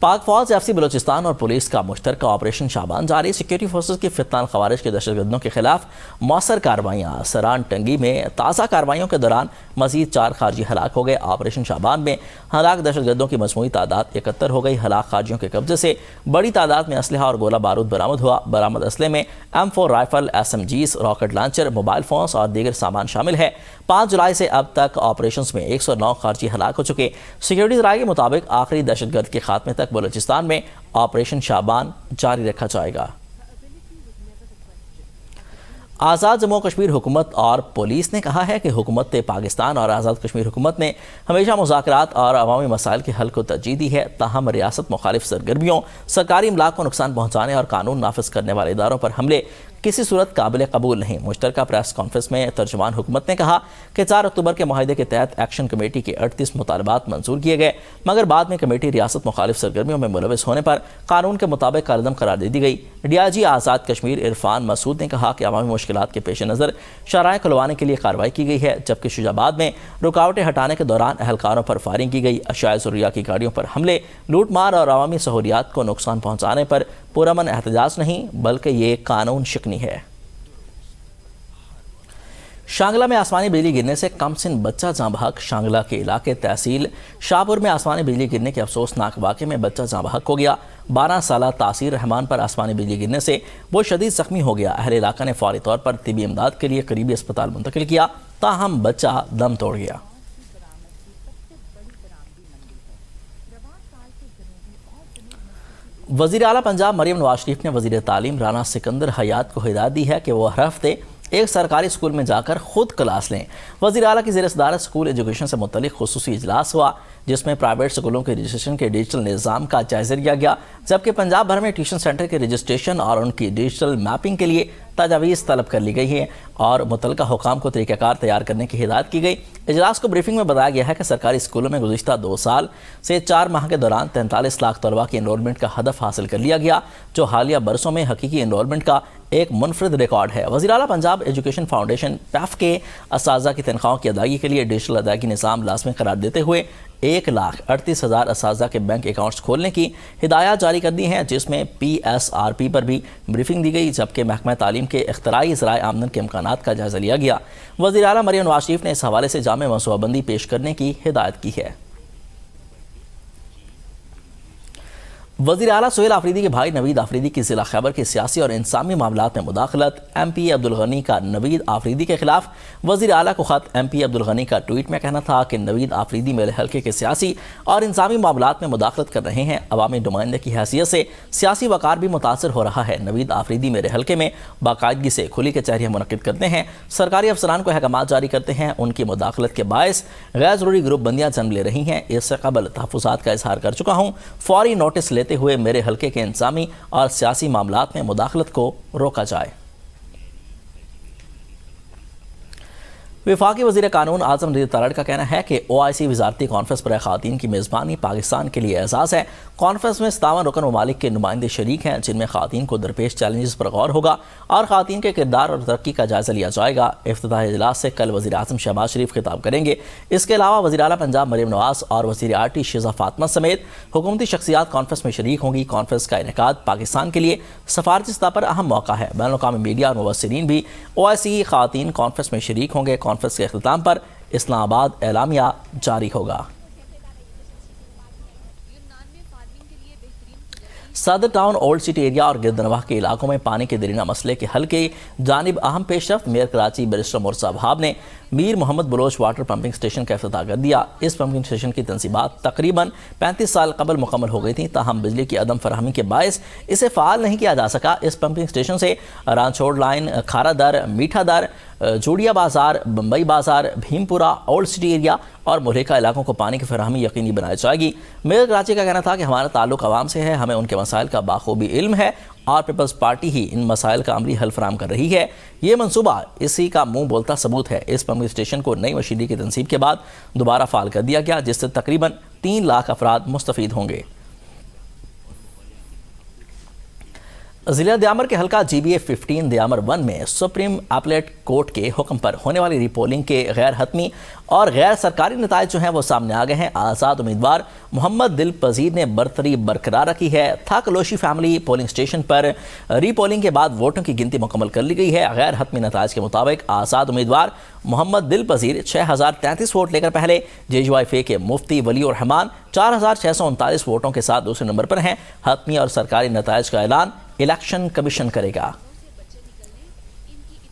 پاک فوج F C Balochistan اور پولیس کا مشترکہ آپریشن شعبان جاری. سیکورٹی فورسز کی فتان خوارج کے دہشت گردوں کے خلاف مؤثر کارروائیاں. سران ٹنگی میں تازہ کارروائیوں کے دوران مزید 4 خارجی ہلاک ہو گئے. آپریشن شعبان میں ہلاک دہشت گردوں کی مجموعی تعداد 71 ہو گئی. ہلاک خارجیوں کے قبضے سے بڑی تعداد میں اسلحہ اور گولہ بارود برآمد ہوا. برآمد اسلحے میں M4 rifle, SMGs، rocket launcher, mobile phones اور دیگر سامان شامل ہے. 5 جولائی سے اب تک آپریشنز میں 109 خارجی ہلاک ہو چکے. سیکورٹی ذرائع کے مطابق آخری دہشت گرد کے خاتمے تک بلوچستان میں آپریشن شعبان جاری رکھا جائے گا. آزاد جموں کشمیر حکومت اور پولیس نے کہا ہے کہ حکومت پاکستان اور آزاد کشمیر حکومت نے ہمیشہ مذاکرات اور عوامی مسائل کے حل کو ترجیح دی ہے. تاہم ریاست مخالف سرگرمیوں، سرکاری املاک کو نقصان پہنچانے اور قانون نافذ کرنے والے اداروں پر حملے کسی صورت قابل قبول نہیں. مشترکہ پریس کانفرنس میں ترجمان حکومت نے کہا کہ 4 اکتوبر کے معاہدے کے تحت ایکشن کمیٹی کے 38 مطالبات منظور کیے گئے، مگر بعد میں کمیٹی ریاست مخالف سرگرمیوں میں ملوث ہونے پر قانون کے مطابق کالعدم قرار دے دی گئی. DIG آزاد کشمیر عرفان مسعود نے کہا کہ عوامی مشکلات کے پیش نظر شرائع کھلوانے کے لیے کارروائی کی گئی ہے، جبکہ شجاع آباد میں رکاوٹیں ہٹانے کے دوران اہلکاروں پر فائرنگ کی گئی. اشیاء ضروریات کی گاڑیوں پر حملے، لوٹ مار اور عوامی سہولیات کو نقصان پہنچانے پر پرامن احتجاج نہیں بلکہ یہ قانون شکنی ہے. شانگلہ میں آسمانی بجلی گرنے سے کم سن بچہ جاں بحق. شانگلہ کے علاقے تحصیل شاہپور میں آسمانی بجلی گرنے کے افسوسناک واقعے میں بچہ جاں بحق ہو گیا. 12 سالہ تاثیر رحمان پر آسمانی بجلی گرنے سے وہ شدید زخمی ہو گیا. اہل علاقہ نے فوری طور پر طبی امداد کے لیے قریبی اسپتال منتقل کیا، تاہم بچہ دم توڑ گیا. وزیر اعلیٰ پنجاب مریم نواز شریف نے وزیر تعلیم رانا سکندر حیات کو ہدایت دی ہے کہ وہ ہر ہفتے ایک سرکاری اسکول میں جا کر خود کلاس لیں. وزیر اعلیٰ کی زیر صدارت اسکول ایجوکیشن سے متعلق خصوصی اجلاس ہوا، جس میں پرائیویٹ اسکولوں کے رجسٹریشن کے ڈیجیٹل نظام کا جائزہ لیا گیا، جبکہ پنجاب بھر میں ٹیوشن سینٹر کے رجسٹریشن اور ان کی ڈیجیٹل میپنگ کے لیے تجاویز طلب کر لی گئی ہے اور متعلقہ حکام کو طریقہ کار تیار کرنے کی ہدایت کی گئی. اجلاس کو بریفنگ میں بتایا گیا ہے کہ سرکاری اسکولوں میں گزشتہ 2 سال سے 4 ماہ کے دوران 43 لاکھ طلباء کی انرولمنٹ کا ہدف حاصل کر لیا گیا، جو حالیہ برسوں میں حقیقی انرولمنٹ کا ایک منفرد ریکارڈ ہے. وزیر اعلیٰ پنجاب ایجوکیشن فاؤنڈیشن پیف کے اساتذہ کی تنخواہوں کی ادائیگی کے لیے ڈیجیٹل ادائیگی نظام لازمی قرار دیتے ہوئے 1,38,000 اساتذہ کے بینک اکاؤنٹس کھولنے کی ہدایات جاری کر دی ہیں، جس میں PSRP پر بھی بریفنگ دی گئی، جبکہ محکمہ تعلیم کے اختراعی ذرائع آمدن کے امکانات کا جائزہ لیا گیا. وزیر اعلیٰ مریم نواز شریف نے اس حوالے سے جامع منصوبہ بندی پیش کرنے کی ہدایت کی ہے. وزیر اعلیٰ سہیل آفریدی کے بھائی نوید آفریدی کی ضلع خیبر کے سیاسی اور انتظامی معاملات میں مداخلت. MP عبدالغنی کا نوید آفریدی کے خلاف وزیر اعلیٰ کو خط. MP عبدالغنی کا ٹویٹ میں کہنا تھا کہ نوید آفریدی میرے حلقے کے سیاسی اور انتظامی معاملات میں مداخلت کر رہے ہیں. عوامی نمائندے کی حیثیت سے سیاسی وقار بھی متاثر ہو رہا ہے. نوید آفریدی میرے حلقے میں باقاعدگی سے کھلی کچہریاں منعقد کرتے ہیں، سرکاری افسران کو احکامات جاری کرتے ہیں. ان کی مداخلت کے باعث غیر ضروری گروپ بندیاں جنم لے رہی ہیں. اس سے قبل تحفظات کا اظہار کر چکا ہوں. فوری نوٹس لیتے ہوئے میرے حلقے کے انتظامی اور سیاسی معاملات میں مداخلت کو روکا جائے. وفاقی وزیر قانون اعظم رضا تارڑ کا کہنا ہے کہ OIC وزارتی کانفرنس پر خواتین کی میزبانی پاکستان کے لیے اعزاز ہے. کانفرنس میں 57 رکن ممالک کے نمائندے شریک ہیں، جن میں خواتین کو درپیش چیلنجز پر غور ہوگا اور خواتین کے کردار اور ترقی کا جائزہ لیا جائے گا. افتتاحی اجلاس سے کل وزیر اعظم شہباز شریف خطاب کریں گے. اس کے علاوہ وزیر اعلیٰ پنجاب مریم نواز اور وزیر RT شیزہ فاطمہ سمیت حکومتی شخصیات کانفرنس میں شریک ہوں گی. کانفرنس کا انعقاد پاکستان کے لیے سفارتی سطح پر اہم موقع ہے. بین الاقوامی میڈیا اور مبصرین بھی OIC خواتین کانفرنس میں شریک ہوں گے. کانفرنس کے اختتام پر اسلام آباد اعلامیہ جاری ہوگا. صدر ٹاؤن، اولڈ سٹی ایریا اور گردنواہ کے علاقوں میں پانی کے دیرینہ مسئلے کے حل کی جانب اہم پیش رفت. میئر کراچی بیرسٹر مرزا وہاب نے میر Muhammad Baloch water pumping station کا افتتاح کر دیا. اس پمپنگ اسٹیشن کی تنصیبات تقریباً 35 سال قبل مکمل ہو گئی تھیں، تاہم بجلی کی عدم فراہمی کے باعث اسے فعال نہیں کیا جا سکا. اس پمپنگ اسٹیشن سے رانچوڑ لائن، کھارا در، میٹھا در، جوڑیا بازار، بمبئی بازار، بھیمپورہ، اولڈ سٹی ایریا اور ملحقہ علاقوں کو پانی کی فراہمی یقینی بنائی جائے گی. میئر کراچی کا کہنا تھا کہ ہمارا تعلق عوام سے ہے، ہمیں ان کے مسائل کا بخوبی علم ہے اور پیپلز پارٹی ہی ان مسائل کا عملی حل فراہم کر رہی ہے. یہ منصوبہ اسی کا منہ بولتا ثبوت ہے. اس پمپنگ اسٹیشن کو نئی مشینری کی تنصیب کے بعد دوبارہ فعال کر دیا گیا، جس سے تقریباً 3 لاکھ افراد مستفید ہوں گے. ضلع دیامر کے حلقہ GBA 15 دیامر 1 میں سپریم اپلیٹ کورٹ کے حکم پر ہونے والی ری پولنگ کے غیر حتمی اور غیر سرکاری نتائج جو ہیں وہ سامنے آ گئے ہیں۔ آزاد امیدوار محمد دل پذیر نے برتری برقرار رکھی ہے۔ تھا کلوشی فیملی پولنگ اسٹیشن پر ری پولنگ کے بعد ووٹوں کی گنتی مکمل کر لی گئی ہے۔ غیر حتمی نتائج کے مطابق آزاد امیدوار محمد دل پذیر 6033 ووٹ لے کر پہلے، JUIF کے مفتی ولی الرحمان 4639 ووٹوں کے ساتھ دوسرے نمبر پر ہیں۔ حتمی اور سرکاری نتائج کا اعلان الیکشن کمیشن کرے گا۔